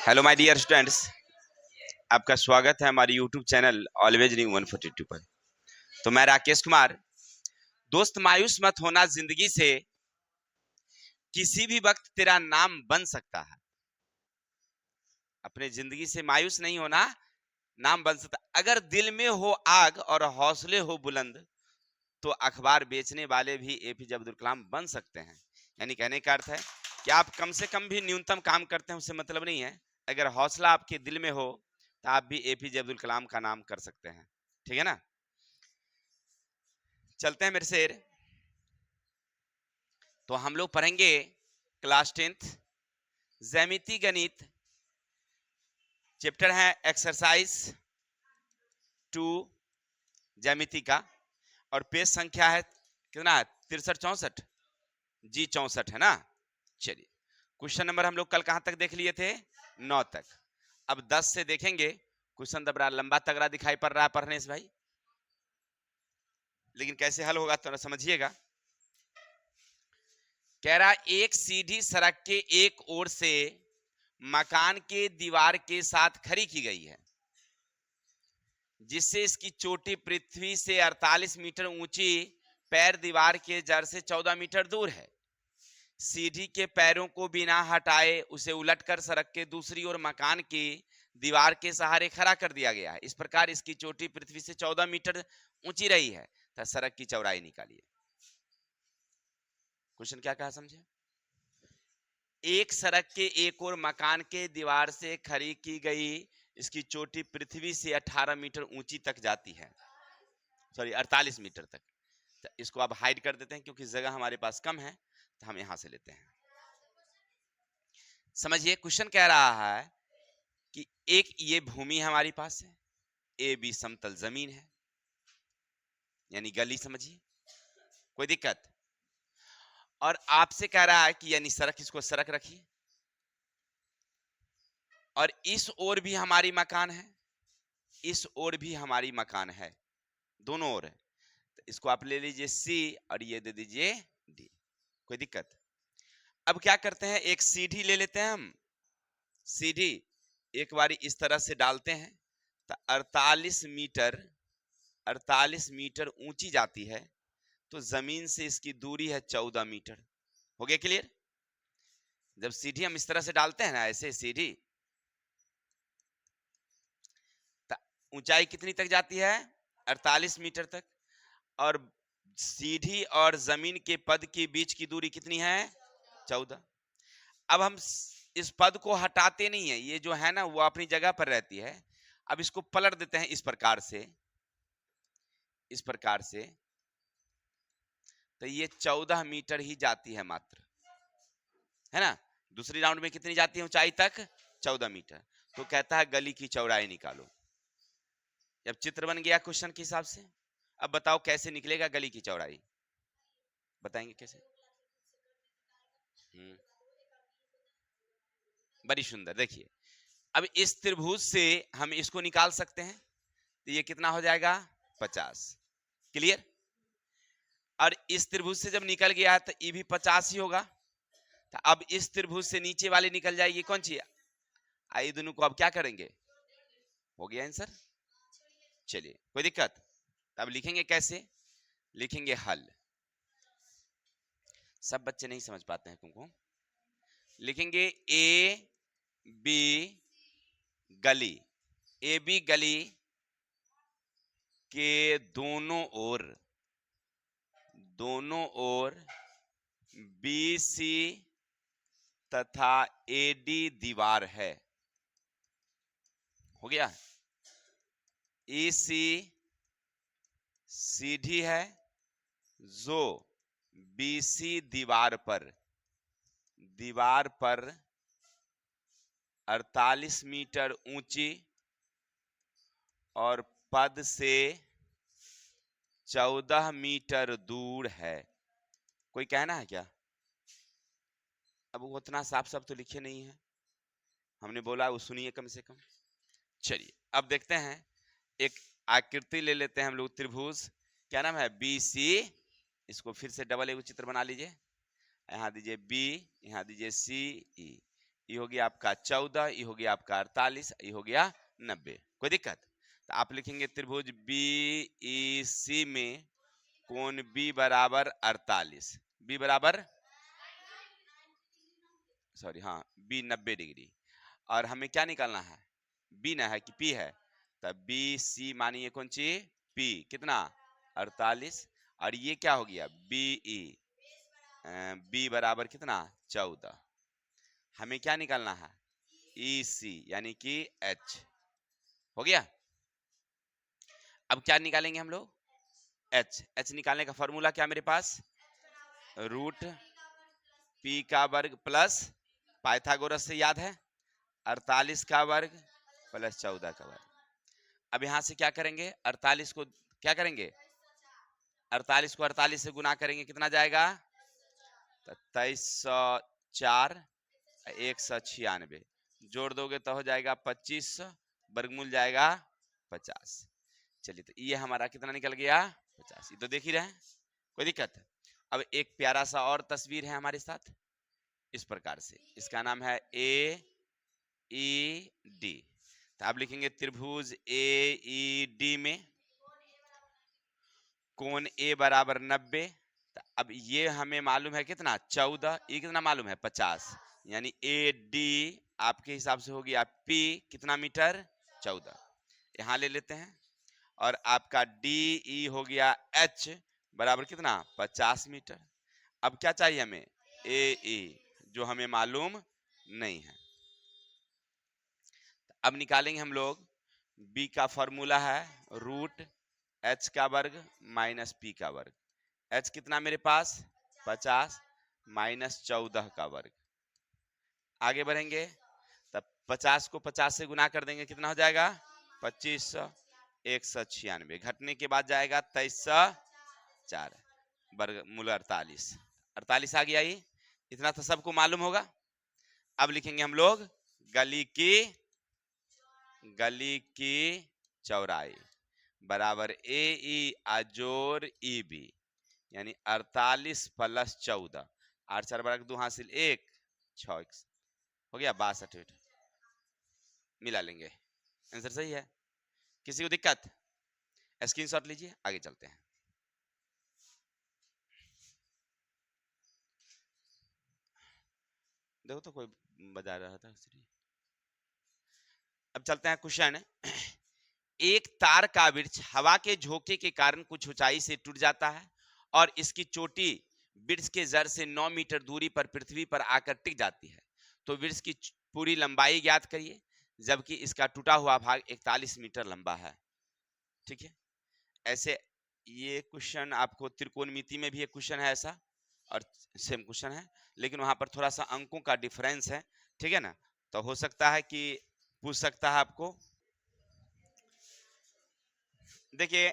Hello my dear students, आपका स्वागत है हमारे यूट्यूब चैनल ऑलवेज न्यू 142 पर। तो मैं राकेश कुमार। दोस्त, मायूस मत होना, जिंदगी से किसी भी वक्त तेरा नाम बन सकता है। अपने जिंदगी से मायूस नहीं होना, नाम बन सकता। अगर दिल में हो आग और हौसले हो बुलंद तो अखबार बेचने वाले भी एपीजे अब्दुल कलाम बन सकते हैं। यानी कहने का अर्थ है कि आप कम से कम भी न्यूनतम काम करते हैं, उससे मतलब नहीं है। अगर हौसला आपके दिल में हो तो आप भी एपीजे अब्दुल कलाम का नाम कर सकते हैं। ठीक है ना? चलते हैं मेरे शेर। तो हम लोग पढ़ेंगे क्लास 10th ज्यामिति गणित, चैप्टर है एक्सरसाइज 2 ज्यामिति का, और पेज संख्या है कितना है? 63-64 जी 64 है ना। चलिए, क्वेश्चन नंबर हम लोग कल कहां तक देख लिए थे? 9 तक। अब 10 से देखेंगे। क्वेश्चन तो बड़ा लंबा तगड़ा दिखाई पड़ रहा है पढ़ने से भाई, लेकिन कैसे हल होगा तो समझिएगा। कह रहा एक सीधी सड़क के एक ओर से मकान के दीवार के साथ खड़ी की गई है, जिससे इसकी चोटी पृथ्वी से 48 मीटर ऊंची, पैर दीवार के जड़ से 14 मीटर दूर है। सीढ़ी के पैरों को बिना हटाए उसे उलटकर सड़क के दूसरी ओर मकान की दीवार के सहारे खड़ा कर दिया गया है। इस प्रकार इसकी चोटी पृथ्वी से 14 मीटर ऊंची रही है। तो सड़क की चौड़ाई निकालिए। क्वेश्चन क्या कहा समझे? एक सड़क के एक और मकान के दीवार से खड़ी की गई इसकी चोटी पृथ्वी से 18 मीटर ऊंची तक जाती है, सॉरी 48 मीटर तक। तो इसको आप हाइड कर देते हैं क्योंकि जगह हमारे पास कम है, तो हम यहां से लेते हैं। समझिए, क्वेश्चन कह रहा है कि एक ये भूमि हमारे पास है, ए बी समतल जमीन है, यानी गली। समझिए, कोई दिक्कत? और आपसे कह रहा है कि यानी सड़क, इसको सड़क रखिए, और इस ओर भी हमारी मकान है, इस ओर भी हमारी मकान है, दोनों ओर है। तो इसको आप ले लीजिए सी और ये दे दीजिए डी। कोई दिक्कत? अब क्या करते हैं, एक सीढ़ी ले लेते हैं हम। सीढ़ी एक बारी इस तरह से डालते हैं तो 48 मीटर ऊंची जाती है। तो जमीन से इसकी दूरी है 14 मीटर। हो गया क्लियर? जब सीढ़ी हम इस तरह से डालते हैं ना, ऐसे सीढ़ी, तो ऊंचाई कितनी तक जाती है? 48 मीटर तक। और सीढ़ी और जमीन के पद के बीच की दूरी कितनी है? 14। अब हम इस पद को हटाते नहीं है, ये जो है ना वो अपनी जगह पर रहती है। अब इसको पलट देते हैं इस प्रकार से, इस प्रकार से। तो ये 14 मीटर ही जाती है मात्र, है ना। दूसरी राउंड में कितनी जाती है ऊंचाई तक? 14 मीटर। तो कहता है गली की चौड़ाई निकालो। जब चित्र बन गया क्वेश्चन के हिसाब से, अब बताओ कैसे निकलेगा गली की चौड़ाई? बताएंगे कैसे? बड़ी सुंदर। देखिए, अब इस त्रिभुज से हम इसको निकाल सकते हैं, तो ये कितना हो जाएगा? 50। क्लियर? और इस त्रिभुज से जब निकल गया है तो ये भी 50 ही होगा। तो अब इस त्रिभुज से नीचे वाली निकल जाएगी कौन सी? आई दोनों को अब क्या करेंगे? हो गया आंसर। चलिए, कोई दिक्कत? अब लिखेंगे कैसे? लिखेंगे हल। सब बच्चे नहीं समझ पाते हैं तुमको। लिखेंगे ए बी गली, ए बी गली के दोनों ओर, दोनों ओर बी सी तथा एडी दीवार है। हो गया? ए सी सीढ़ी है जो बीसी दीवार पर 48 मीटर ऊंची और पद से 14 मीटर दूर है। कोई कहना है क्या? अब वो उतना साफ साफ तो लिखे नहीं है, हमने बोला वो सुनिए कम से कम। चलिए, अब देखते हैं, एक आकृति ले लेते हैं हम लोग, त्रिभुज। क्या नाम है? B C. इसको फिर से डबल एक चित्र बना लीजिए। यहाँ दीजिए बी, यहाँ दीजिए सी ई। ये हो गया आपका 14, ये हो गया आपका 48, ये हो गया 90। कोई दिक्कत? तो आप लिखेंगे त्रिभुज बी ई सी में कोण बी बराबर 48, बी बराबर सॉरी हाँ बी 90 डिग्री। और हमें क्या निकालना है? बी ना है कि पी है? तब बी सी मानिए कौन सी? पी कितना? 48। और ये क्या हो गया? बी ई, बी बराबर कितना? 14। हमें क्या निकालना है? ई सी यानी कि एच। हो गया। अब क्या निकालेंगे हम लोग? एच। एच निकालने का फॉर्मूला क्या मेरे पास? रूट पी का वर्ग प्लस पाइथागोरस से याद है 48 का वर्ग प्लस 14 का वर्ग। अब यहां से क्या करेंगे? 48 को क्या करेंगे? 48 को 48 से गुना करेंगे, कितना जाएगा? 2304 196 जोड़ दोगे तो हो जाएगा 2500, वर्गमूल जाएगा 50। चलिए तो ये हमारा कितना निकल गया? 50। ये तो देख ही रहे हैं, कोई दिक्कत? अब एक प्यारा सा और तस्वीर है हमारे साथ इस प्रकार से, इसका नाम है ए ई डी। तो आप लिखेंगे त्रिभुज ए ई डी में कोण ए बराबर 90। अब ये हमें मालूम है कितना? 14। ये कितना मालूम है? 50। यानी ए डी आपके हिसाब से हो गया पी कितना मीटर? 14। यहां ले लेते हैं। और आपका डी ई हो गया एच बराबर कितना? 50 मीटर। अब क्या चाहिए हमें? ए ई, जो हमें मालूम नहीं है। अब निकालेंगे हम लोग। बी का फॉर्मूला है रूट एच का वर्ग माइनस पी का वर्ग। एच कितना मेरे पास? 50 माइनस 14 का वर्ग। आगे बढ़ेंगे तब 50 को 50 से गुना कर देंगे, कितना हो जाएगा? 2500 196 घटने के बाद जाएगा 2304 वर्ग मूल 48। 48 आ गया। ये इतना तो सबको मालूम होगा। अब लिखेंगे हम लोग गली की चौड़ाई बराबर ए ई अजोर ई बी, यानी 48 प्लस 14। 8 4 बराबर 2 हासिल 1 6 हो गया 62। मिला लेंगे, आंसर सही है। किसी को दिक्कत? स्क्रीनशॉट लीजिए, आगे चलते हैं। देखो तो कोई बजा रहा था। अब चलते हैं क्वेश्चन। एक तार का वृक्ष हवा के झोंके के कारण कुछ ऊंचाई से टूट जाता है और इसकी चोटी वृक्ष के जड़ से 9 मीटर दूरी पर पृथ्वी पर आकर टिक जाती है। तो वृक्ष की पूरी लंबाई ज्ञात करिए, जबकि इसका टूटा हुआ भाग 41 मीटर लंबा है। ठीक है, ऐसे ये क्वेश्चन आपको त्रिकोणमिति में भी एक क्वेश्चन है ऐसा, और सेम क्वेश्चन है, लेकिन वहां पर थोड़ा सा अंकों का डिफरेंस है। ठीक है ना, तो हो सकता है कि पूछ सकता है आपको। देखिए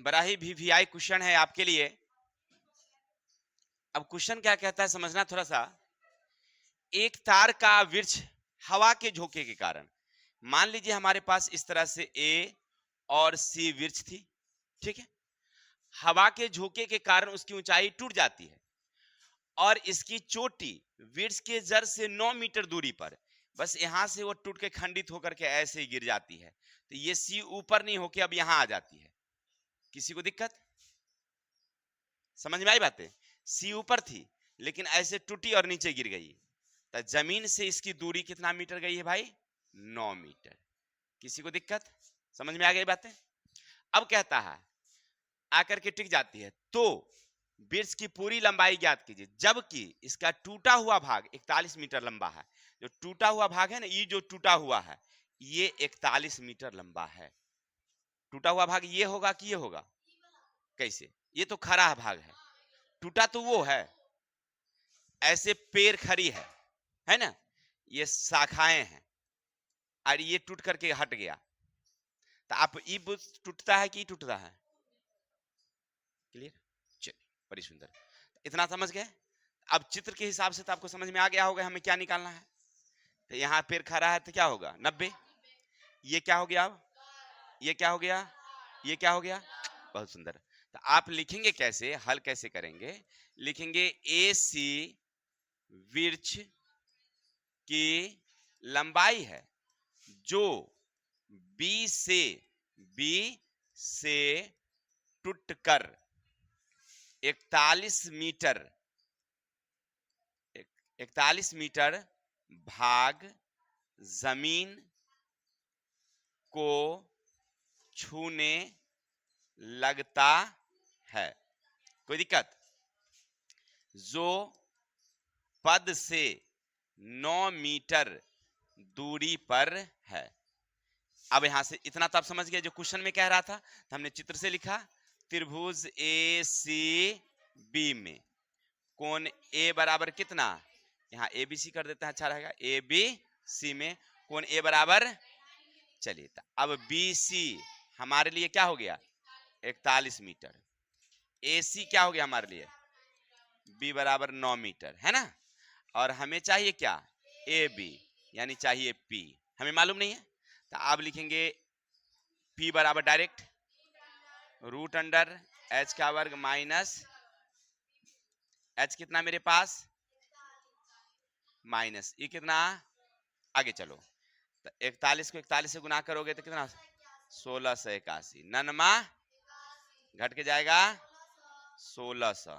बड़ा ही वीवीआई क्वेश्चन है आपके लिए। अब क्वेश्चन क्या कहता है समझना थोड़ा सा। एक तार का वृक्ष हवा के झोंके के कारण, मान लीजिए हमारे पास इस तरह से ए और सी वृक्ष थी। ठीक है, हवा के झोंके के कारण उसकी ऊंचाई टूट जाती है और इसकी चोटी वृक्ष के जड़ से 9 मीटर दूरी पर, बस यहां से वो टूट के खंडित होकर के ऐसे ही गिर जाती है। तो ये सी ऊपर नहीं होके अब यहां आ जाती है। किसी को दिक्कत? समझ में आई बातें? सी ऊपर थी लेकिन ऐसे टूटी और नीचे गिर गई। तो जमीन से इसकी दूरी कितना मीटर गई है भाई? 9 मीटर। किसी को दिक्कत? समझ में आ गई बातें? अब कहता है आकर के टिक जाती है, तो वृक्ष की पूरी लंबाई ज्ञात कीजिए, जबकि इसका टूटा हुआ भाग 41 मीटर लंबा है। जो टूटा हुआ भाग है ना, ये जो टूटा हुआ है ये 41 मीटर लंबा है। टूटा हुआ भाग ये होगा कि ये होगा? कैसे? ये तो खड़ा भाग है, टूटा तो वो है। ऐसे पेड़ खड़ी है ना, ये शाखाएं हैं और ये टूट करके हट गया। तो आप ई टूटता है कि टूटता है? क्लियर? चलिए, बड़ी सुंदर, इतना समझ गए। अब चित्र के हिसाब से तो आपको समझ में आ गया होगा हमें क्या निकालना है। तो यहाँ पेड़ खड़ा है तो क्या होगा? 90। ये क्या हो गया? अब ये क्या हो गया? ये क्या हो गया? बहुत सुंदर। तो आप लिखेंगे कैसे, हल कैसे करेंगे? लिखेंगे ए सी वृक्ष की लंबाई है जो बी से टूटकर 41 मीटर 41 मीटर भाग जमीन को छूने लगता है। कोई दिक्कत? जो पद से 9 मीटर दूरी पर है। अब यहां से इतना तो आप समझ गए, जो क्वेश्चन में कह रहा था तो हमने चित्र से लिखा। त्रिभुज ए सी बी में कोण ए बराबर कितना, यहाँ ए बी सी कर देते हैं, अच्छा रहेगा। ए बी सी में कोण ए बराबर, चलिए तो अब बी सी हमारे लिए क्या हो गया 41 मीटर, ए सी क्या हो गया हमारे लिए बी बराबर 9 मीटर, है ना। और हमें चाहिए क्या ए बी, यानी चाहिए पी, हमें मालूम नहीं है। तो आप लिखेंगे पी बराबर डायरेक्ट रूट अंडर एच का वर्ग माइनस एच कितना मेरे पास माइनस ई कितना, आगे चलो तो 41 को 41 से गुना करोगे तो कितना 1681, ननमा घट के जाएगा 1600,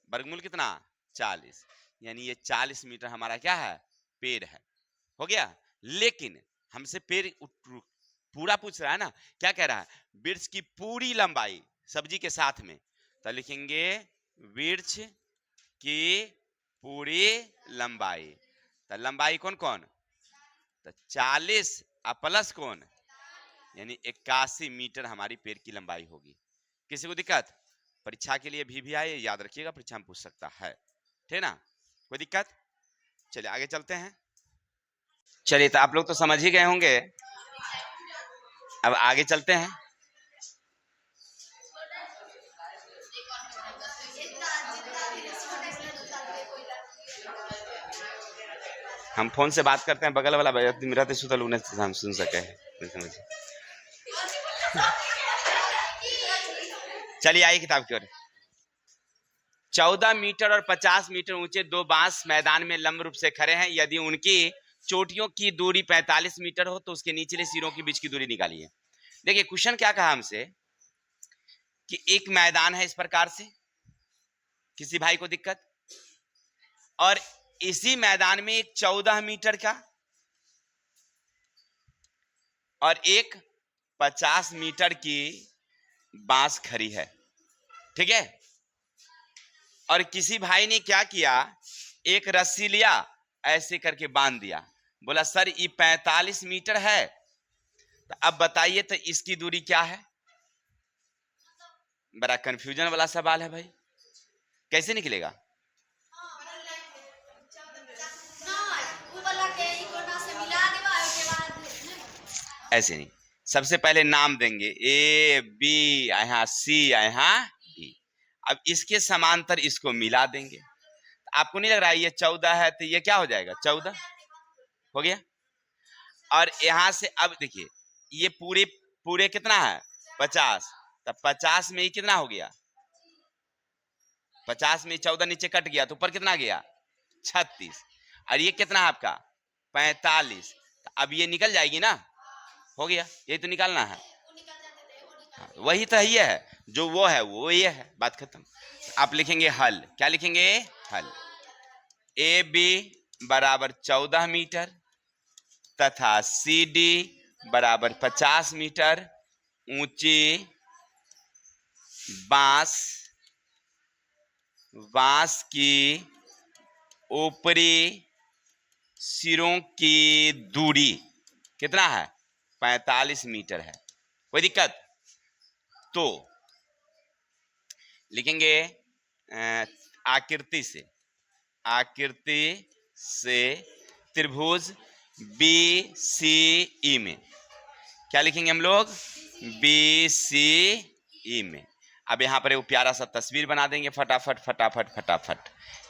वर्गमूल कितना 40, यानी ये 40 मीटर हमारा क्या है पेड़ है, हो गया। लेकिन हमसे पेड़ पूरा पूछ रहा है ना, क्या कह रहा है वृक्ष की पूरी लंबाई सब्जी के साथ में, तो लिखेंगे वृक्ष की पूरी लंबाई, तो लंबाई कौन कौन, तो 40 प्लस कौन, यानी 81 मीटर हमारी पेड़ की लंबाई होगी। किसी को दिक्कत? परीक्षा के लिए भी आए, याद रखिएगा परीक्षा में पूछ सकता है, ठीक ना, कोई दिक्कत? चलिए आगे चलते हैं। चलिए तो आप लोग तो समझ ही गए होंगे, अब आगे चलते हैं। हम फोन से बात करते हैं, बगल वाला मेरा तो सुतल उन्हें हम सुन सके। चलिए आइए किताब की ओर। 14 मीटर और 50 मीटर ऊंचे दो बांस मैदान में लंब रूप से खड़े हैं। यदि उनकी चोटियों की दूरी 45 मीटर हो तो उसके निचले सिरों के बीच की दूरी निकालिए। देखिए क्वेश्चन क्या कहा हमसे कि एक मैदान है इस प्रकार से, किसी भाई को दिक्कत, और इसी मैदान में एक 14 मीटर का और एक 50 मीटर की बांस खड़ी है, ठीक है। और किसी भाई ने क्या किया, एक रस्सी लिया ऐसे करके बांध दिया, बोला सर ये 45 मीटर है, तो अब बताइए तो इसकी दूरी क्या है। बड़ा कंफ्यूजन वाला सवाल है भाई, कैसे निकलेगा? ऐसे नहीं, सबसे पहले नाम देंगे ए बी, यहाँ सी, यहाँ डी, अब इसके समांतर इसको मिला देंगे। आपको नहीं लग रहा है ये 14 है तो ये क्या हो जाएगा 14 हो गया। और यहां से अब देखिए ये पूरे पूरे कितना है 50, तब 50 में ही कितना हो गया 50 में 14 नीचे कट गया तो ऊपर कितना गया 36, और ये कितना है आपका 45, तो अब ये निकल जाएगी ना, हो गया, यही तो निकालना है। वही तो ये है, जो वो है वो ये है, बात खत्म। आप लिखेंगे हल, क्या लिखेंगे हल, ए बी बराबर 14 मीटर तथा सी डी बराबर 50 मीटर ऊंची बांस की ऊपरी सिरों की दूरी कितना है 45 मीटर है। कोई दिक्कत? तो लिखेंगे आकृति से त्रिभुज बी सी ई में क्या लिखेंगे हम लोग बी सी ई में। अब यहाँ पर एक प्यारा सा तस्वीर बना देंगे फटाफट फटाफट फटाफट,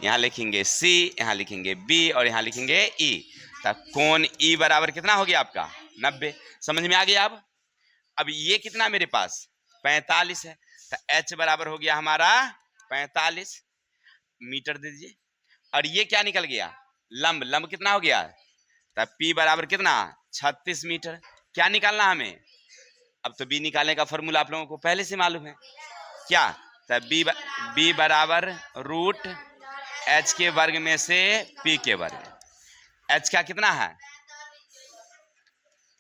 यहाँ लिखेंगे सी, यहाँ लिखेंगे बी और यहाँ लिखेंगे ई, तब कोण ई बराबर कितना हो गया आपका 90, समझ में आ गया। अब ये कितना मेरे पास 45 है, तो h बराबर हो गया हमारा 45 मीटर दे दीजिए, और ये क्या निकल गया लंब, लंब कितना हो गया, तब P बराबर कितना 36 मीटर। क्या निकालना हमें, अब तो B निकालने का फॉर्मूला आप लोगों को पहले से मालूम है, क्या, तब B बराबर रूट H के वर्ग में से P के वर्ग। H का कितना है,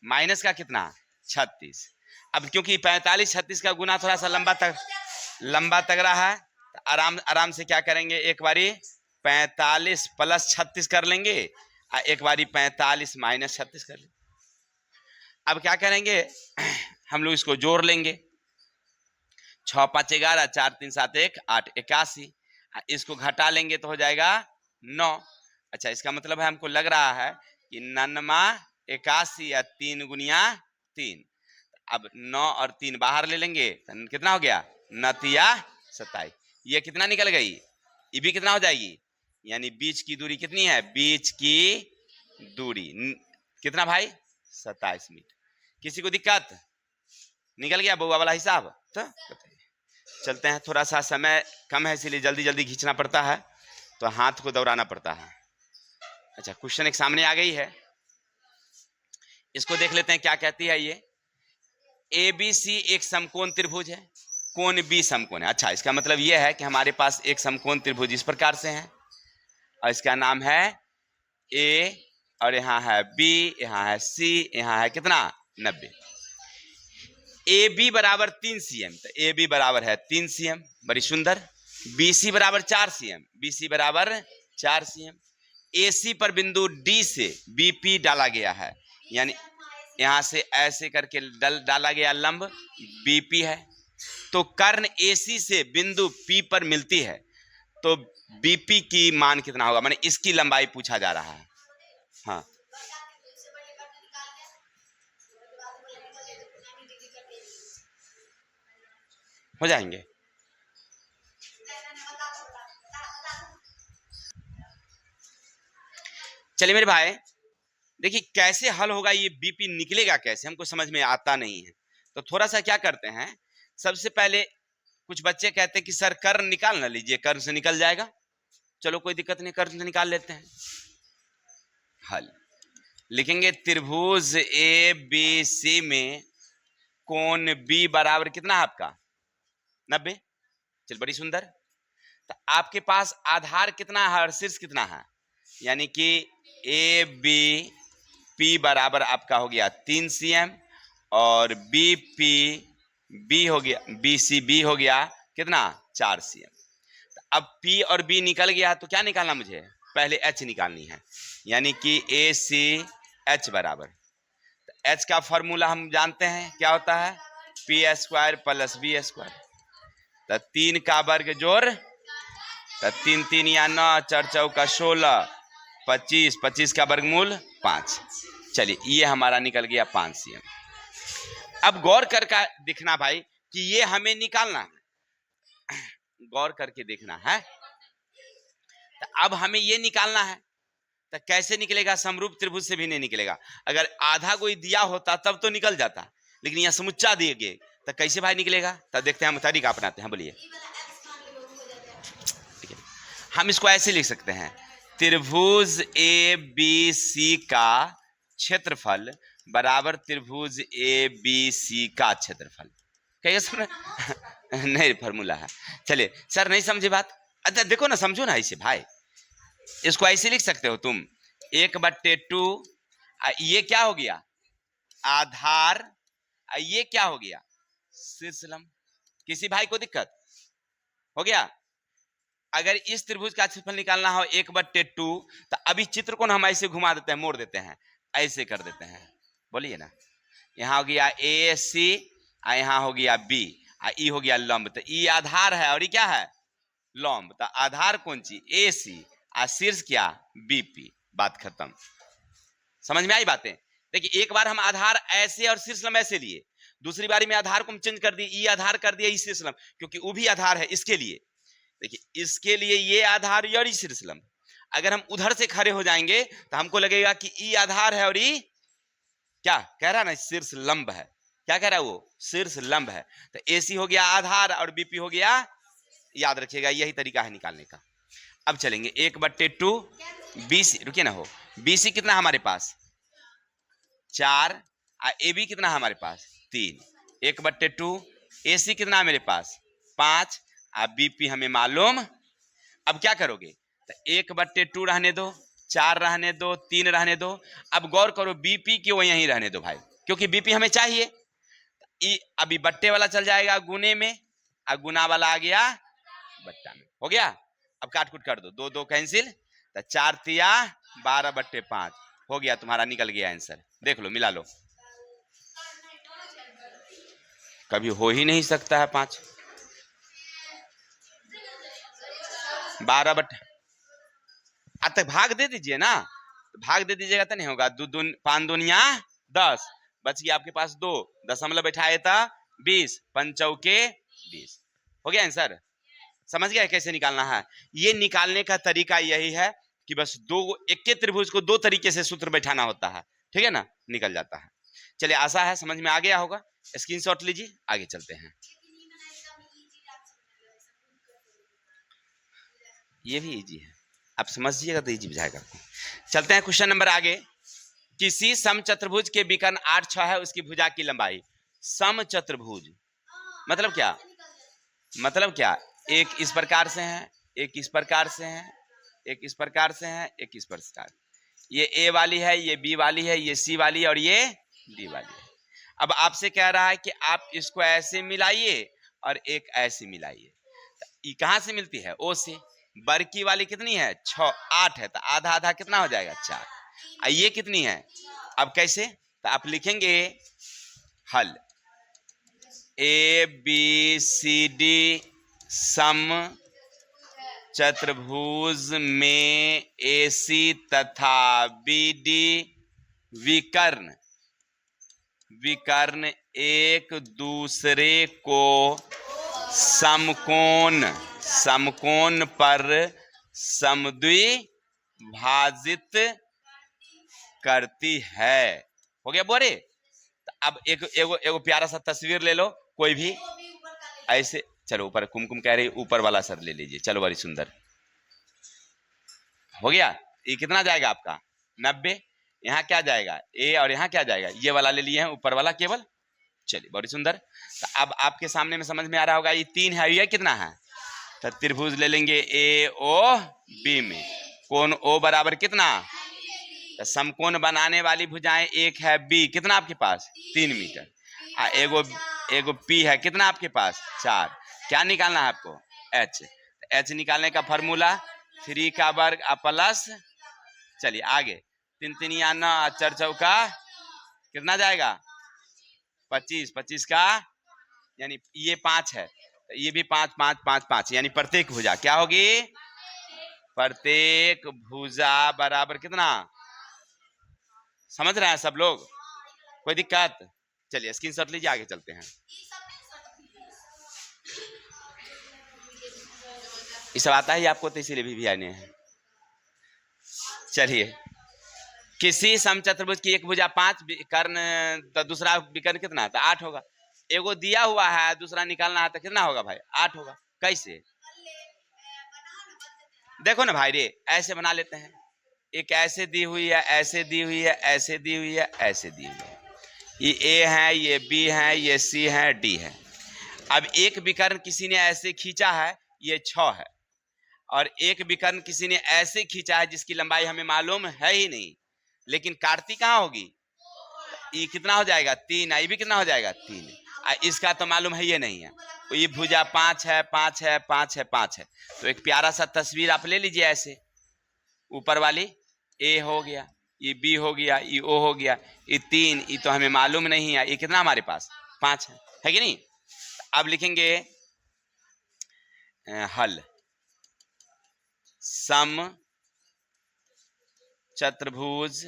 माइनस का कितना 36। अब क्योंकि 45 36 का गुना थोड़ा सा लंबा तक रहा है, तो आराम से क्या करेंगे, एक बारी 45 प्लस 36 कर लेंगे और एक बारी 45 माइनस 36 कर लेंगे। अब क्या करेंगे, हम लोग इसको जोड़ लेंगे, 6 5 11, 4 3 7 1 8 81, इसको घटा लेंगे तो हो जाएगा 9। अच्छा, इसका मतलब है हमको लग रहा है कि 99 81 या 3 गुनिया 3। अब 9 और 3 बाहर ले लेंगे तो कितना हो गया, 9 27। ये कितना निकल गई, ये भी कितना हो जाएगी, यानी बीच की दूरी कितनी है, बीच की दूरी कितना भाई 27 मीटर। किसी को दिक्कत, निकल गया बउआ वाला हिसाब। तो चलते हैं, थोड़ा सा समय कम है इसीलिए जल्दी जल्दी खींचना पड़ता है, तो हाथ को दौड़ाना पड़ता है। अच्छा, क्वेश्चन एक सामने आ गई है, इसको देख लेते हैं क्या कहती है ये। ABC एक समकोण त्रिभुज है, कोण B समकोण है। अच्छा, इसका मतलब ये है कि हमारे पास एक समकोण त्रिभुज इस प्रकार से है और इसका नाम है A और यहाँ है B, यहाँ है C, यहाँ है कितना 90। AB बराबर 3 cm, तो AB बराबर है 3 cm, बड़ी सुंदर। BC बराबर 4 cm, BC बराबर 4 cm। AC पर बिंदु D से BP डाला गया है, यानी यहाँ से ऐसे करके डाला गया लंब BP है, तो कर्ण AC से बिंदु P पर मिलती है, तो BP की मान कितना होगा, माने इसकी लंबाई पूछा जा रहा है। हाँ, हो जाएंगे। चलिए मेरे भाई, देखिए कैसे हल होगा, ये BP निकलेगा कैसे, हमको समझ में आता नहीं है। तो थोड़ा सा क्या करते हैं, सबसे पहले कुछ बच्चे कहते हैं कि सर कर्ण निकाल ना लीजिए, कर्ण से निकल जाएगा। चलो कोई दिक्कत नहीं, कर्ण से निकाल लेते हैं। हल लिखेंगे, त्रिभुज ABC में कोण B बराबर कितना है आपका 90। चल, बड़ी सुंदर। तो आपके पास आधार कितना है और शीर्ष कितना है, यानी कि ABP बराबर आपका हो गया 3 cm और BPB हो गया, BCB हो गया कितना 4 cm। तो अब P और B निकल गया, तो क्या निकालना मुझे, पहले H निकालनी है, यानी कि ACH बराबर, तो H का फॉर्मूला हम जानते हैं क्या होता है, P² प्लस B²। तो 3 का वर्ग जोड़, तो 3 3 या 9, 4 चौका 16, 25, 25 का वर्गमूल 5। चलिए, ये हमारा निकल गया 5 cm। अब गौर करके देखना भाई कि ये हमें निकालना है, गौर करके देखना है। तो अब हमें ये निकालना है, तो कैसे निकलेगा, समरूप त्रिभुज से भी नहीं निकलेगा। अगर आधा कोई दिया होता तब तो निकल जाता, लेकिन यह समुच्चा दिए गए, तो कैसे भाई निकलेगा, तब देखते हैं, हम तरीका अपनाते हैं। बोलिए, हम इसको ऐसे लिख सकते हैं, त्रिभुज ABC का क्षेत्रफल बराबर त्रिभुज ABC का क्षेत्रफल। क्या समझ नहीं, फॉर्मूला है। चलिए सर नहीं समझे बात, अच्छा देखो ना, समझो ना इसे भाई, इसको ऐसे लिख सकते हो तुम 1/2, ये क्या हो गया आधार, ये क्या हो गया शीर्ष लंब। किसी भाई को दिक्कत हो गया, अगर इस त्रिभुज का क्षेत्रफल निकालना हो 1/2, तो अभी चित्र को हम ऐसे घुमा देते हैं, मोड़ देते हैं, ऐसे कर देते हैं। बोलिए ना, यहाँ हो गया AC, यहाँ हो गया B, ई हो गया लंब, तो ई आधार है और ये क्या है लंब। तो आधार कौन सी AC, शीर्ष क्या BP, बात खत्म। समझ में आई बातें। देखिए, एक बार हम आधार ऐसे और शीर्ष लंब ऐसे लिए, दूसरी बारी में आधार को हम चेंज कर दिए, ई आधार कर दिया ई शीर्ष लंब, क्योंकि वो भी आधार है इसके लिए। देखिए, इसके लिए ये आधार और ई शीर्ष लंब। अगर हम उधर से खड़े हो जाएंगे तो हमको लगेगा कि ई आधार है और ई क्या कह रहा है ना शीर्ष लंब है। क्या कह रहा है वो, शीर्ष लंब है। तो AC हो गया आधार और BP हो गया, याद रखिएगा यही तरीका है निकालने का। अब चलेंगे 1/2 BC, रुकिए ना, हो BC कितना हमारे पास 4, AB कितना हमारे पास 3, 1/2। AC कितना मेरे पास 5, BP हमें मालूम। अब क्या करोगे, तो 1/2 रहने दो, 4 रहने दो, 3 रहने दो। अब गौर करो BP की वो यहीं रहने दो भाई, क्योंकि BP हमें चाहिए। अभी बट्टे वाला चल जाएगा गुने में, और गुना वाला आ गया बट्टा में। हो गया। अब काट कुट कर दो, 2 2 कैंसिल, तो 4 तिया 12/5 हो गया, तुम्हारा निकल गया आंसर। देख लो, मिला लो। कभी हो ही नहीं सकता है 5। 12 तक भाग दे दीजिए ना, तो भाग दे दीजिएगा तो नहीं होगा। 5 दूनिया 10, बच गया आपके पास 2, दशमलव बैठाए था 20, 5 चौके 20। हो गया आंसर। समझ गया कैसे निकालना है। ये निकालने का तरीका यही है कि बस एक के त्रिभुज को 2 तरीके से सूत्र बैठाना होता है, ठीक है ना, निकल जाता है। चलिए, आशा है समझ में आ गया होगा। स्क्रीनशॉट लीजिए, आगे चलते हैं। ये भी इजी है, आप समझिएगा तो इजी बुझाएगा आपको। चलते हैं क्वेश्चन नंबर आगे। किसी समचतुर्भुज के विकर्ण 8 6 है, उसकी भुजा की लंबाई। समचतुर्भुज मतलब क्या, मतलब क्या, एक इस प्रकार से है, एक इस प्रकार से है, एक इस प्रकार से है, एक इस प्रकार। ये ए वाली है, ये बी वाली है, ये सी वाली है, और ये डी वाली है। अब आपसे कह रहा है कि आप इसको ऐसे मिलाइए और एक ऐसे मिलाइए। ये कहां से मिलती है, ओ से। बरकी वाली कितनी है 6 8 है, तो आधा आधा कितना हो जाएगा 4। ये कितनी है, अब कैसे, तो आप लिखेंगे हल। ए बी सी डी सम चतुर्भुज में AC तथा BD विकर्ण एक दूसरे को समकोण पर समद्विभाजित करती है। हो गया बोरे। अब एगो प्यारा सा तस्वीर ले लो कोई भी ऐसे। चलो ऊपर कुमकुम कह रही ऊपर वाला सर ले लीजिए, चलो बड़ी सुंदर। हो गया। ये कितना जाएगा आपका 90। यहाँ क्या जाएगा ए, और यहाँ क्या जाएगा, ये वाला ले लिए हैं, ऊपर वाला केवल। चलिए बड़ी सुंदर। तो अब आपके सामने में समझ में आ रहा होगा, ये 3 है, ये कितना है, तो त्रिभुज ले लेंगे ए ओ बी में कोण ओ बराबर कितना, तो समकोण बनाने वाली भुजाएं एक है बी, कितना आपके पास 3 मीटर। एगो पी है, कितना आपके पास 4। क्या निकालना है आपको एच। एच निकालने का फॉर्मूला 3 का वर्ग प्लस, चलिए आगे 3 3 या 9 4 चौका कितना जाएगा 25, 25 का यानी ये 5 है, तो ये भी 5 5 5 5, यानी प्रत्येक भुजा क्या होगी, प्रत्येक भुजा बराबर कितना। समझ रहे हैं सब लोग, कोई दिक्कत। चलिए स्क्रीनशॉट लीजिए, आगे चलते हैं। ये सब आता है आपको, तो इसीलिए भी आने हैं। चलिए, किसी समचतुर्भुज की एक भुजा 5 विकर्ण, तो दूसरा विकर्ण कितना, तो 8 होगा। एगो दिया हुआ है, दूसरा निकालना है, तो कितना होगा भाई 8 होगा। कैसे, देखो ना भाई रे, ऐसे बना लेते हैं। एक ऐसे दी हुई है, ऐसे दी हुई है, ऐसे दी हुई है, ऐसे दी हुई है। ये ए है, ये बी है, ये सी है, डी है। अब एक विकर्ण किसी ने ऐसे खींचा है, ये 6 है, और एक विकर्ण किसी ने ऐसे खींचा है जिसकी लंबाई हमें मालूम है ही नहीं, लेकिन काटती कहाँ होगी, ये कितना हो जाएगा 3, ये भी कितना हो जाएगा 3, इसका तो मालूम है ये नहीं है। तो ये भुजा 5 है, 5 है, 5 है, 5 है। तो एक प्यारा सा तस्वीर आप ले लीजिए ऐसे, ऊपर वाली ए हो गया, ये बी हो गया, ये ओ हो गया, ये 3, ये तो हमें मालूम नहीं है, ये कितना हमारे पास 5 है कि नहीं। अब लिखेंगे हल। सम चतुर्भुज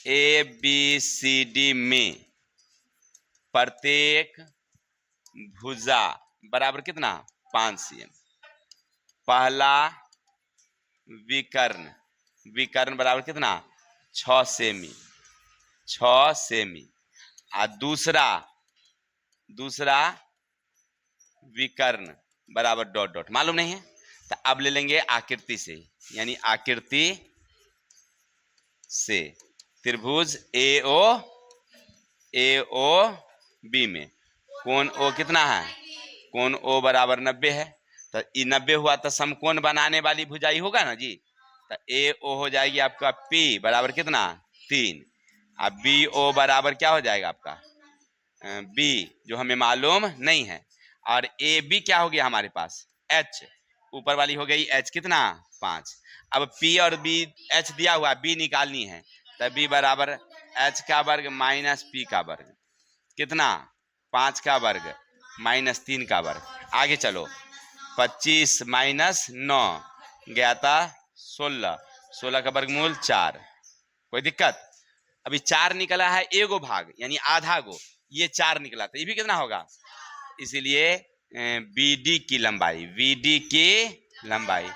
ए बी सी डी में प्रत्येक भुजा बराबर कितना 5 cm। पहला विकर्ण बराबर कितना 6 सेमी, 6 सेमी। और दूसरा विकर्ण बराबर डॉट डॉट, मालूम नहीं है, तो अब ले लेंगे आकृति से, यानी आकृति से त्रिभुज AO बी में कोण O कितना है, कोण O बराबर 90 है। तो ये 90 हुआ तो समकोण बनाने वाली भुजाई होगा ना जी। तो AO हो जाएगी आपका P बराबर कितना 3। अब BO बराबर क्या हो जाएगा आपका B जो हमें मालूम नहीं है। और AB क्या हो गया हमारे पास H, ऊपर वाली हो गई H कितना 5। अब P और B H दिया हुआ B निकालनी है। तो B बराबर H का वर्ग माइनस P का वर्ग कितना 5 का वर्ग माइनस 3 का वर्ग। आगे चलो 25 माइनस 9 गया था 16, 16 का वर्गमूल 4। कोई दिक्कत। अभी 4 निकला है एगो भाग यानी आधा गो, ये 4 निकला था, ये भी कितना होगा। इसीलिए BD की लंबाई, VD की लंबाई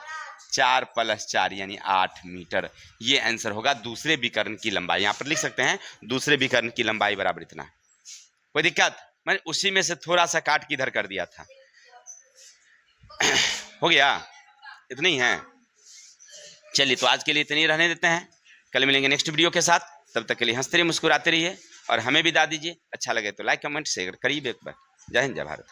4 + 4 यानी 8 मीटर। ये आंसर होगा दूसरे विकर्ण की लंबाई। यहाँ पर लिख सकते हैं दूसरे विकर्ण की लंबाई बराबर इतना। कोई दिक्कत। मैंने उसी में से थोड़ा सा काट के इधर कर दिया था। हो गया, इतना ही है। चलिए तो आज के लिए इतनी ही रहने देते हैं, कल मिलेंगे नेक्स्ट वीडियो के साथ। तब तक के लिए हंसते रहिए, मुस्कुराते रहिए और हमें भी दाद दीजिए। अच्छा लगे तो लाइक कमेंट शेयर करिए एक बार। जय हिंद, जय भारत।